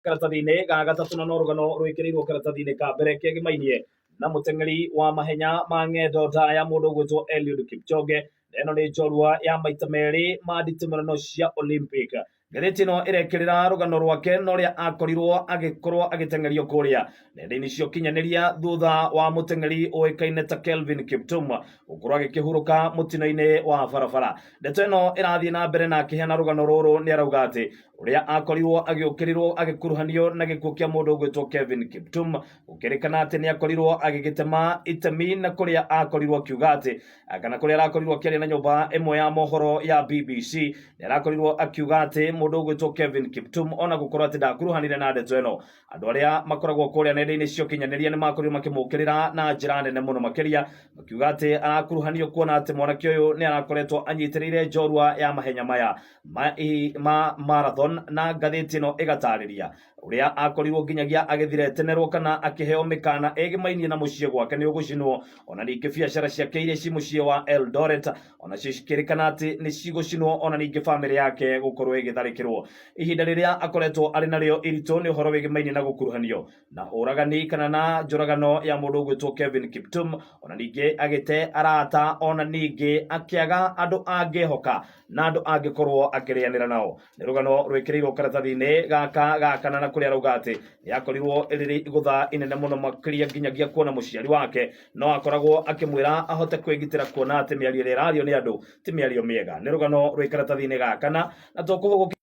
karatathi-inĩ ga gatatũ na rũgano rwĩkĩrĩirwo karatathi-inĩ ka mbere kĩgĩmainie na mũteng'eri wa mahenya ma ng'endo ndaya mũndũ ũgwĩtwo Eliud Kipchoge. Ĩno nĩ njorua ya maita merĩ ma nditimũrano cia Olympic. Ngathĩti ĩno ĩrekĩrĩra rũgano rwake na ũrĩa akorirwo agĩteng'erio kũrĩa nenda-inĩ cia ũkinyanĩria thutha wa mũteng'eri ũĩkaine ta Kelvin Kiptum gũkorwo agĩkĩhurũka mũtino-inĩ wa barabara. Ndeto ĩno ĩrathiĩ na mbere na akĩheana rũgano rũrũ nĩ arauga atĩ ũrĩa akorirwo agĩũkĩrĩrwo agĩkuruhanio na gĩkuũ kĩa mũndũ ũgwĩtwo Kelvin Kiptum, gũkĩrĩkana atĩ nĩ akorirwo agĩgĩtema itemi na kũrĩa akorirwo akiuga atĩ kana kũrĩa arakorirwo akĩaria na nyũmba ĩmwe ya mohoro ya BBC nĩ arakorirwo akiuga atĩ mũndũ ũgwĩtwo Kelvin Kiptum ona gũkorwo atĩ ndakuruhanire na ndeto ĩno, andũ arĩa makoragwo kũrĩa nenda-inĩ cia ũkinyanĩria nĩ makorirwo makĩmũkĩrĩra na njĩra nene mũno makĩria, makiuga atĩ arakuruhanio kuona atĩ mwanake ũyũ nĩ arakoretwo anyitĩrĩire njorua ya mahenya maya ma marathon, na ngathĩti ĩno ĩgatarĩria ũrĩa akorirwo nginyagia agĩthiretenerwo kana akĩheo mĩkana ĩgĩmainie na mũciĩ gwake nĩ ũgũcinwo, ona ningĩ biacara ciake iria ci mũciĩ wa Eldoret ona cio cikĩrĩkana atĩ nĩ cigũcinwo, ona ningĩ bamĩrĩ yake gũkorwo ĩgĩtharĩkĩrwo. Ihinda rĩrĩa akoretwo arĩ narĩo iritũ nĩ ũhoro wĩgĩmainie na gũkuruhanio na ũragani kana na njũragano ya mũndũ ũgwĩtwo Kelvin Kiptum, ona ningĩ agĩte arata, ona ningĩ akĩaga andũ angĩhoka na andũ angĩkorwo akĩrĩanĩra nao. Nĩ rũgano rwĩkĩrĩirwo karatathi-inĩ gaka kana na kũrĩa arauga atĩ yakorirwo ĩrĩ igũtha inene mũno makĩria nginyagia kuona mũciari wake no akoragwo akĩmwĩra ahote kwĩgitĩra kuona atĩ mĩario ĩrĩa ĩrario nĩ andũ ti mĩario mĩega. Nĩ rũgano rwĩ karatathi-inĩ gaka na tũkũhũgũkĩra